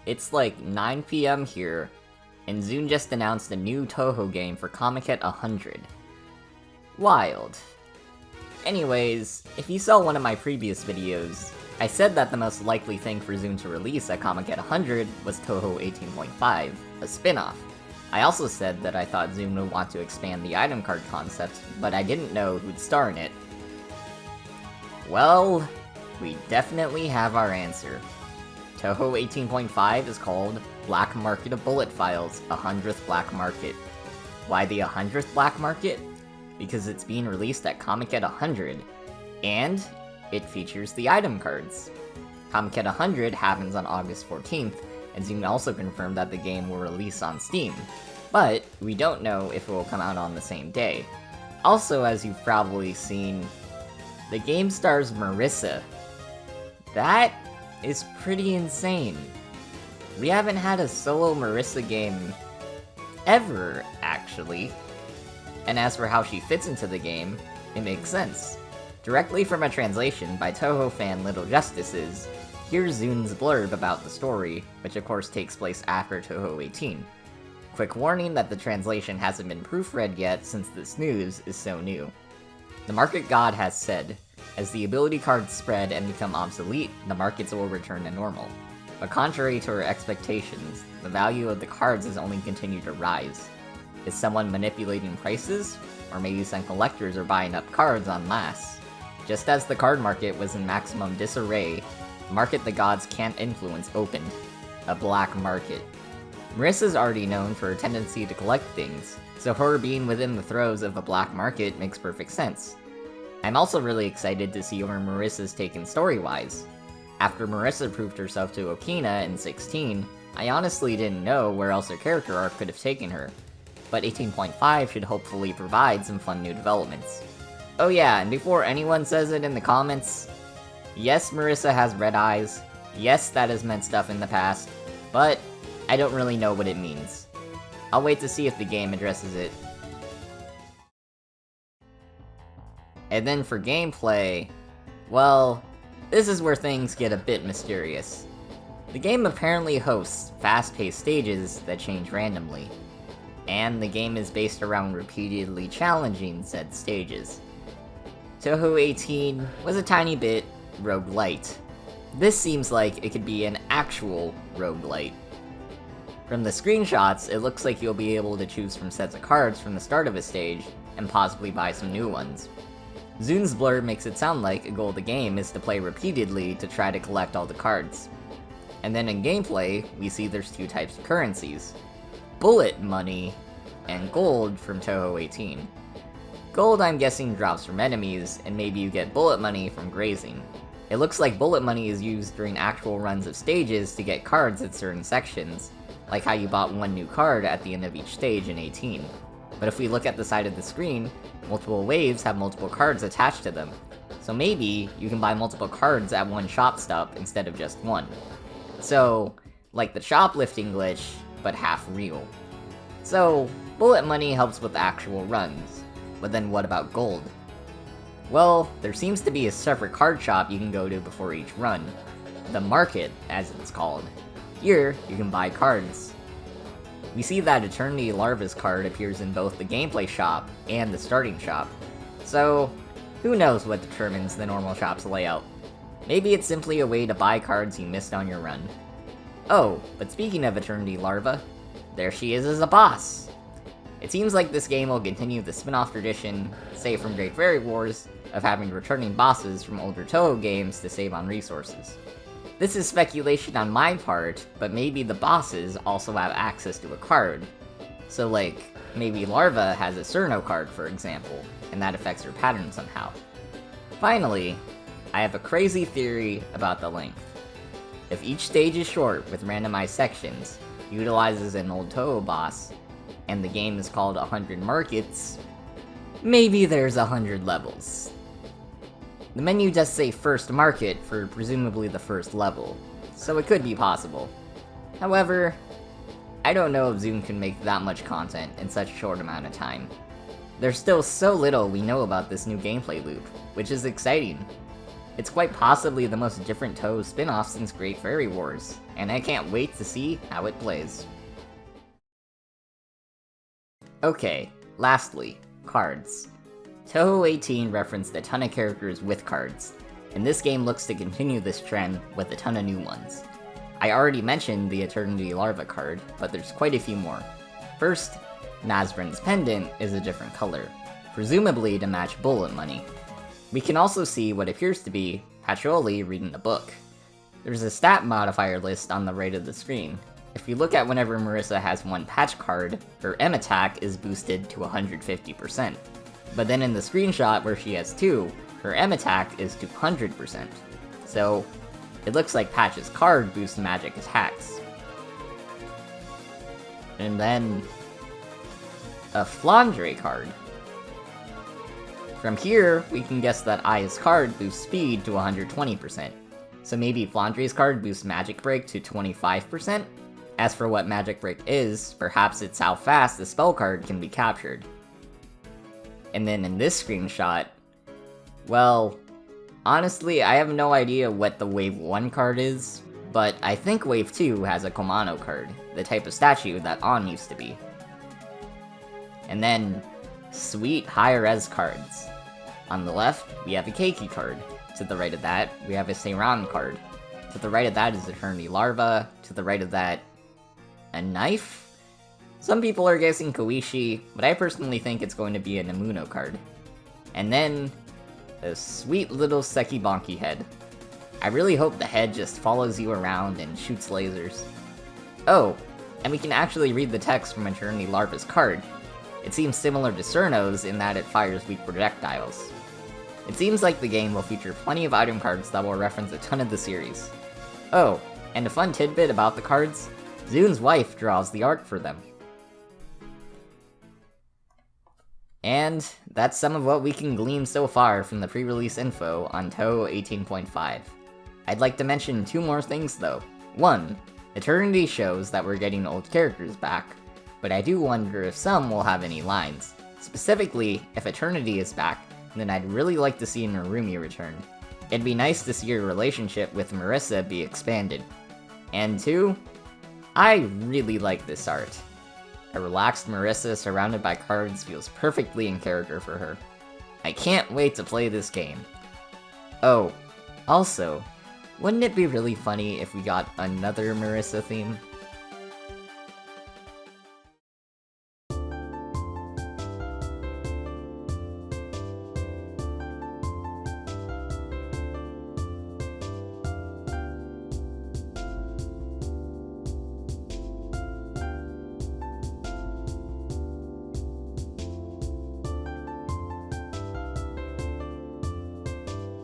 It's like 9 PM here, and Zune just announced a new Touhou game for Comiket 100. Wild. Anyways, if you saw one of my previous videos, I said that the most likely thing for Zune to release at Comiket 100 was Touhou 18.5, a spin-off. I also said that I thought Zune would want to expand the item card concept, but I didn't know who'd star in it. Well, we definitely have our answer. Touhou 18.5 is called Black Market of Bullet Files, 100th Black Market. Why the 100th Black Market? Because it's being released at Comiket 100, and it features the item cards. Comiket 100 happens on August 14th, and Zune also confirmed that the game will release on Steam, but we don't know if it will come out on the same day. Also, as you've probably seen, the game stars Marisa. That is pretty insane. We haven't had a solo Marisa game ever, actually. And as for how she fits into the game, it makes sense. Directly from a translation by Touhou fan Little Justices, here's Zune's blurb about the story, which of course takes place after Touhou 18. Quick warning that the translation hasn't been proofread yet since this news is so new. The market god has said, as the ability cards spread and become obsolete, the markets will return to normal. But contrary to our expectations, the value of the cards has only continued to rise. Is someone manipulating prices? Or maybe some collectors are buying up cards en masse? Just as the card market was in maximum disarray, the market the gods can't influence opened. A black market. Marisa's already known for her tendency to collect things, so her being within the throes of a black market makes perfect sense. I'm also really excited to see where Marisa's taken story-wise. After Marisa proved herself to Okina in 16, I honestly didn't know where else her character arc could have taken her, but 18.5 should hopefully provide some fun new developments. Oh yeah, and before anyone says it in the comments, yes, Marisa has red eyes, yes, that has meant stuff in the past, but I don't really know what it means. I'll wait to see if the game addresses it. And then for gameplay, well, this is where things get a bit mysterious. The game apparently hosts fast-paced stages that change randomly, and the game is based around repeatedly challenging said stages. Touhou 18 was a tiny bit roguelite. This seems like it could be an actual roguelite. From the screenshots, it looks like you'll be able to choose from sets of cards from the start of a stage, and possibly buy some new ones. Zune's blurb makes it sound like a goal of the game is to play repeatedly to try to collect all the cards. And then in gameplay, we see there's two types of currencies. Bullet money, and gold from Touhou 18. Gold I'm guessing drops from enemies, and maybe you get bullet money from grazing. It looks like bullet money is used during actual runs of stages to get cards at certain sections, like how you bought one new card at the end of each stage in 18. But if we look at the side of the screen, multiple waves have multiple cards attached to them, so maybe you can buy multiple cards at one shop stop instead of just one. So, like the shoplifting glitch, but half real. So, bullet money helps with actual runs, but then what about gold? Well, there seems to be a separate card shop you can go to before each run. The market, as it's called. Here, you can buy cards. We see that Eternity Larva's card appears in both the gameplay shop and the starting shop. So, who knows what determines the normal shop's layout? Maybe it's simply a way to buy cards you missed on your run. Oh, but speaking of Eternity Larva, there she is as a boss! It seems like this game will continue the spin-off tradition, say from Great Fairy Wars, of having returning bosses from older Touhou games to save on resources. This is speculation on my part, but maybe the bosses also have access to a card. So like, maybe Larva has a Cerno card for example, and that affects her pattern somehow. Finally, I have a crazy theory about the length. If each stage is short with randomized sections, utilizes an old Touhou boss, and the game is called 100 Markets, maybe there's 100 levels. The menu does say first market for presumably the first level, so it could be possible. However, I don't know if Zune can make that much content in such a short amount of time. There's still so little we know about this new gameplay loop, which is exciting. It's quite possibly the most different Touhou spin-off since Great Fairy Wars, and I can't wait to see how it plays. Okay, lastly, cards. Touhou 18 referenced a ton of characters with cards, and this game looks to continue this trend with a ton of new ones. I already mentioned the Eternity Larva card, but there's quite a few more. First, Nazrin's pendant is a different color, presumably to match bullet money. We can also see what appears to be Patchouli reading a book. There's a stat modifier list on the right of the screen. If you look at whenever Marisa has one patch card, her M attack is boosted to 150%. But then in the screenshot where she has two, her M attack is to 100%. So, it looks like Patch's card boosts magic attacks. And then a Flandre card. From here, we can guess that Aya's card boosts speed to 120%. So maybe Flandre's card boosts Magic Break to 25%? As for what Magic Break is, perhaps it's how fast the spell card can be captured. And then in this screenshot, well, honestly, I have no idea what the Wave 1 card is, but I think Wave 2 has a Komano card, the type of statue that On used to be. And then, sweet high-res cards. On the left, we have a Keiki card. To the right of that, we have a Seiran card. To the right of that is Eternity Larva. To the right of that, a knife? Some people are guessing Koishi, but I personally think it's going to be a Namuno card. And then, a sweet little Sekibonki head. I really hope the head just follows you around and shoots lasers. Oh, and we can actually read the text from Eternity Larva's card. It seems similar to Cerno's in that it fires weak projectiles. It seems like the game will feature plenty of item cards that will reference a ton of the series. Oh, and a fun tidbit about the cards, Zun's wife draws the art for them. And that's some of what we can glean so far from the pre-release info on Touhou 18.5. I'd like to mention two more things though. One, Eternity shows that we're getting old characters back, but I do wonder if some will have any lines. Specifically, if Eternity is back, then I'd really like to see Narumi return. It'd be nice to see her relationship with Marisa be expanded. And two, I really like this art. A relaxed Marisa surrounded by cards feels perfectly in character for her. I can't wait to play this game. Oh, also, wouldn't it be really funny if we got another Marisa theme?